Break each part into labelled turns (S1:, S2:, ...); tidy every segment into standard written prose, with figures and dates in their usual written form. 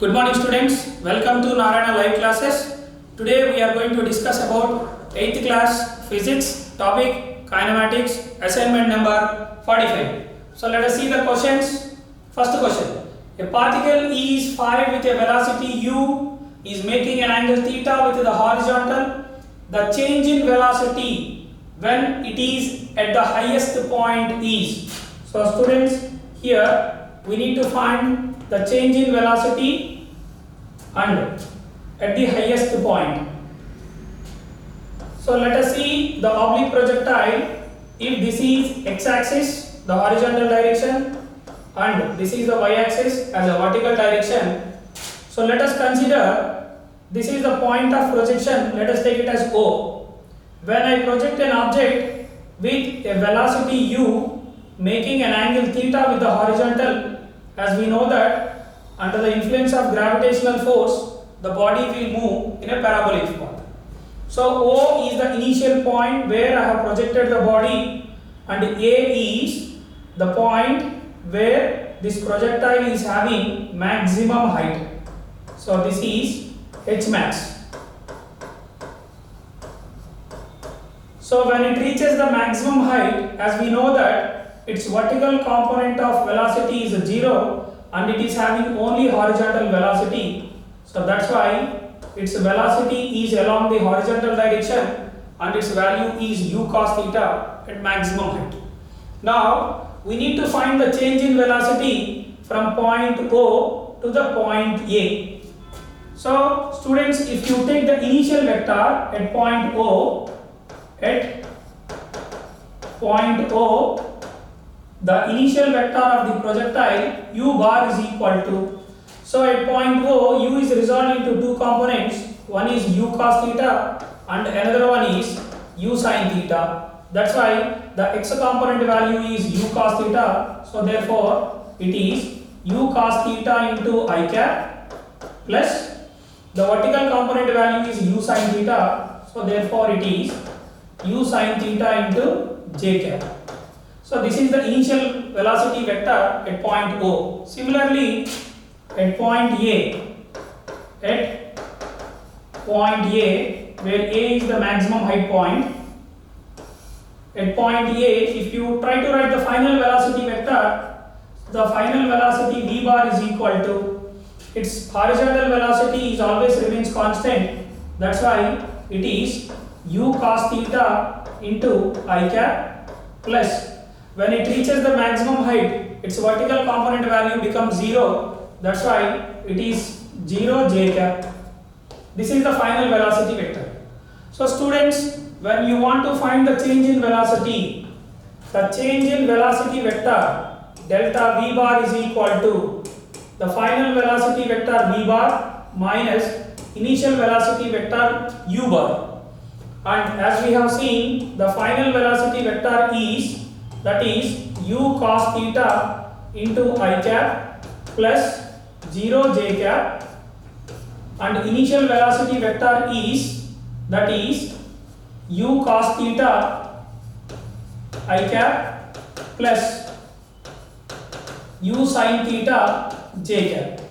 S1: Good morning students, welcome to Narayana live classes. Today we are going to discuss about 8th class physics topic kinematics assignment number 45. So let us see the questions. First question. A particle is 5 with a velocity u is making an angle theta with the horizontal. The change in velocity when it is at the highest point is. So students, here we need to find the change in velocity and at the highest point. So let us see the oblique projectile. If this is x-axis, the horizontal direction, and this is the y-axis as a vertical direction. So let us consider this is the point of projection. Let us take it as O. When I project an object with a velocity u making an angle theta with the horizontal, as we know that under the influence of gravitational force, the body will move in a parabolic path. So O is the initial point where I have projected the body, and A is the point where this projectile is having maximum height. So this is h max. So when it reaches the maximum height, as we know that its vertical component of velocity is 0 and it is having only horizontal velocity. So that's why its velocity is along the horizontal direction and its value is u cos theta at maximum height. Now we need to find the change in velocity from point O to the point A. So students, if you take the initial vector at point O, the initial vector of the projectile u bar is equal to, so at point O, u is resolved into two components. One is u cos theta and another one is u sin theta. That's why the x component value is u cos theta. So therefore it is u cos theta into I cap plus the vertical component value is u sin theta. So therefore it is u sin theta into j cap. So this is the initial velocity vector at point O. Similarly, at point A, where A is the maximum height point, at point A, if you try to write the final velocity vector, the final velocity v bar is equal to, its horizontal velocity is always remains constant. That's why it is u cos theta into I cap plus, when it reaches the maximum height, its vertical component value becomes 0. That's why it is 0 j cap. This is the final velocity vector. So students, when you want to find the change in velocity, the change in velocity vector delta v bar is equal to the final velocity vector v bar minus initial velocity vector u bar. And as we have seen, the final velocity vector is, that is u cos theta into I cap plus 0 j cap, and initial velocity vector is, that is u cos theta I cap plus u sin theta j cap.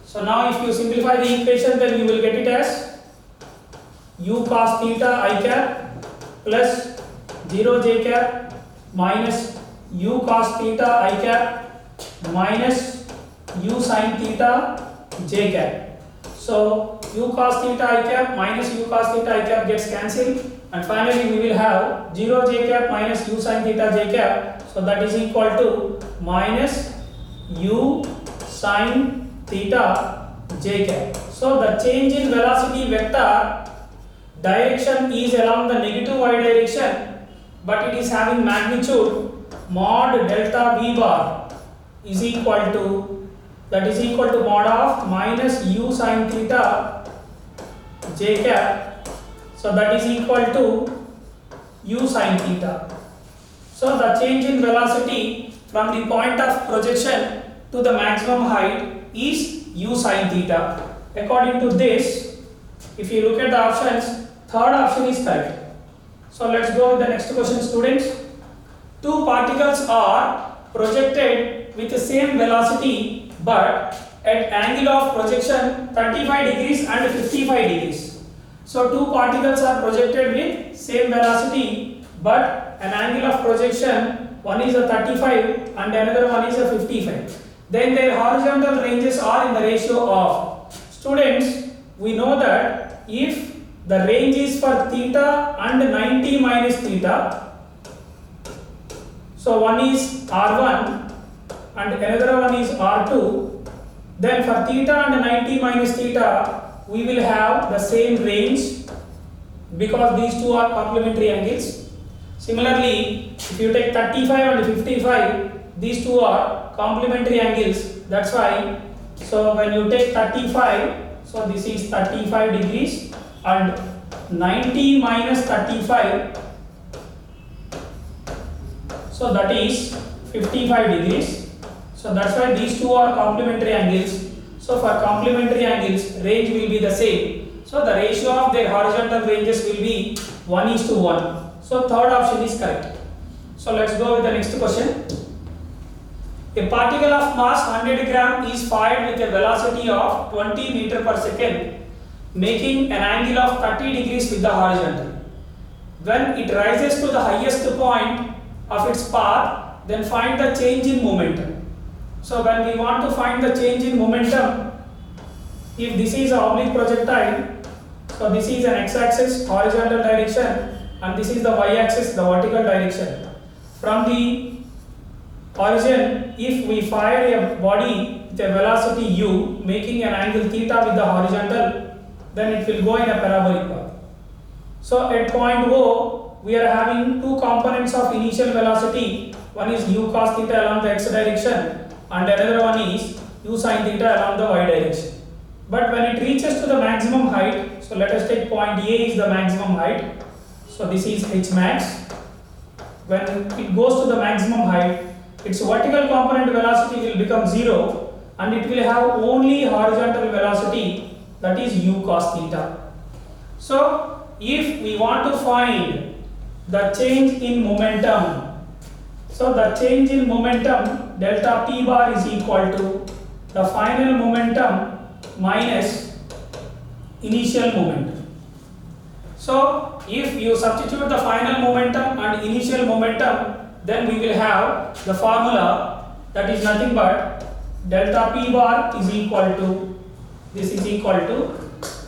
S1: So now if you simplify the equation, then you will get it as u cos theta I cap plus 0 j cap minus u cos theta I cap minus u sin theta j cap. So u cos theta I cap minus u cos theta I cap gets cancelled, and finally we will have 0 j cap minus u sin theta j cap. So that is equal to minus u sin theta j cap. So the change in velocity vector direction is along the negative y direction, but it is having magnitude mod delta v bar is equal to, that is equal to mod of minus u sin theta j cap. So that is equal to u sin theta. So the change in velocity from the point of projection to the maximum height is u sin theta. According to this, if you look at the options, third option is correct. So let's go with the next question, students. Two particles are projected with the same velocity but at angle of projection 35 degrees and 55 degrees. So two particles are projected with same velocity, but an angle of projection, one is a 35 and another one is a 55. Then their horizontal ranges are in the ratio of. Students, we know that if the range is for theta and 90 minus theta, so one is R1 and another one is R2, then for theta and 90 minus theta, we will have the same range because these two are complementary angles. Similarly, if you take 35 and 55, these two are complementary angles. That's why, so when you take 35, so this is 35 degrees and 90 minus 35, so that is 55 degrees. So that's why these two are complementary angles. So for complementary angles, range will be the same. So the ratio of their horizontal ranges will be 1:1. So third option is correct. So let's go with the next question. A particle of mass 100 gram is fired with a velocity of 20 meter per second, making an angle of 30 degrees with the horizontal. When it rises to the highest point of its path, then find the change in momentum. So when we want to find the change in momentum, if this is an oblique projectile, so this is an x-axis horizontal direction and this is the y-axis the vertical direction. From the origin, if we fire a body with a velocity u making an angle theta with the horizontal, then it will go in a parabolic path. So at point O, we are having two components of initial velocity. One is u cos theta along the x direction and another one is u sin theta along the y direction. But when it reaches to the maximum height, so let us take point A is the maximum height. So this is h max. When it goes to the maximum height, its vertical component velocity will become 0 and it will have only horizontal velocity, that is u cos theta. So if we want to find the change in momentum, so the change in momentum delta p bar is equal to the final momentum minus initial momentum. So if you substitute the final momentum and initial momentum, then we will have the formula, that is nothing but delta p bar is equal to, this is equal to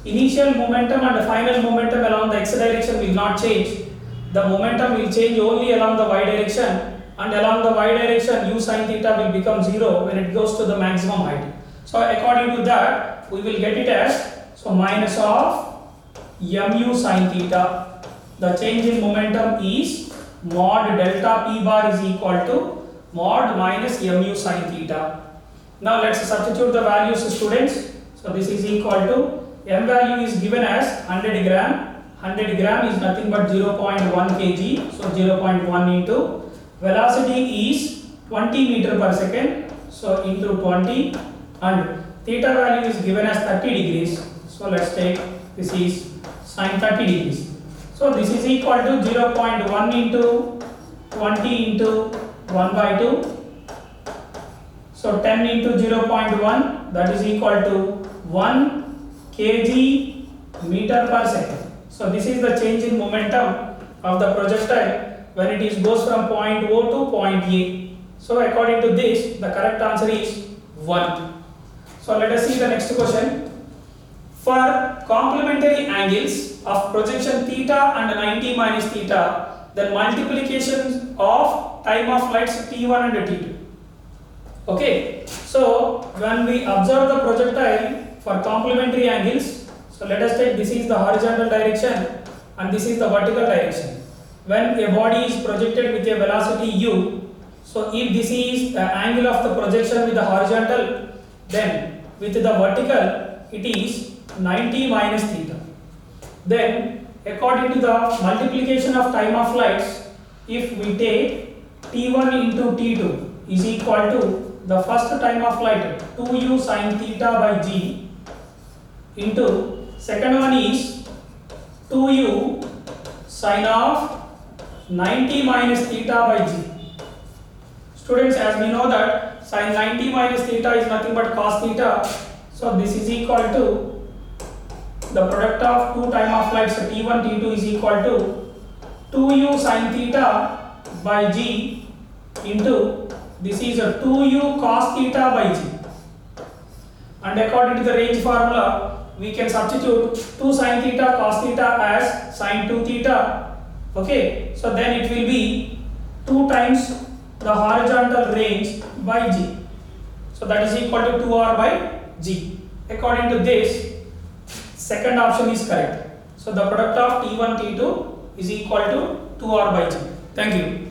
S1: initial momentum and the final momentum along the x direction will not change. The momentum will change only along the y direction, and along the y direction u sin theta will become 0 when it goes to the maximum height. So according to that, we will get it as, so minus of mu sin theta. The change in momentum is mod delta p bar is equal to mod minus mu sin theta. Now let's substitute the values, students. So this is equal to, m value is given as 100 gram. 100 gram is nothing but 0.1 kg. So 0.1 into velocity is 20 meter per second. So into 20, and theta value is given as 30 degrees. So let's take, this is sin 30 degrees. So this is equal to 0.1 into 20 into 1 by 2. So 10 into 0.1, that is equal to 1 kg meter per second. So this is the change in momentum of the projectile when it is goes from point O to point A. So according to this, the correct answer is 1. So let us see the next question. For complementary angles of projection theta and 90 minus theta, then multiplication of time of flights t1 and t2. Okay, so when we observe the projectile for complementary angles, so let us take, this is the horizontal direction and this is the vertical direction. When a body is projected with a velocity u, so if this is the angle of the projection with the horizontal, then with the vertical it is 90 minus theta. Then according to the multiplication of time of flights, if we take t1 into t2 is equal to the first time of flight 2u sin theta by g into second one is 2u sin of 90 minus theta by g. Students, as we know that sin 90 minus theta is nothing but cos theta. So this is equal to the product of two time of flights t1 t2 is equal to 2u sin theta by g into this is a 2u cos theta by g. And according to the range formula, we can substitute 2 sin theta cos theta as sin 2 theta. Okay, so then it will be 2 times the horizontal range by g. So that is equal to 2r by g. According to this, second option is correct. So the product of t1 t2 is equal to 2r by g. Thank you.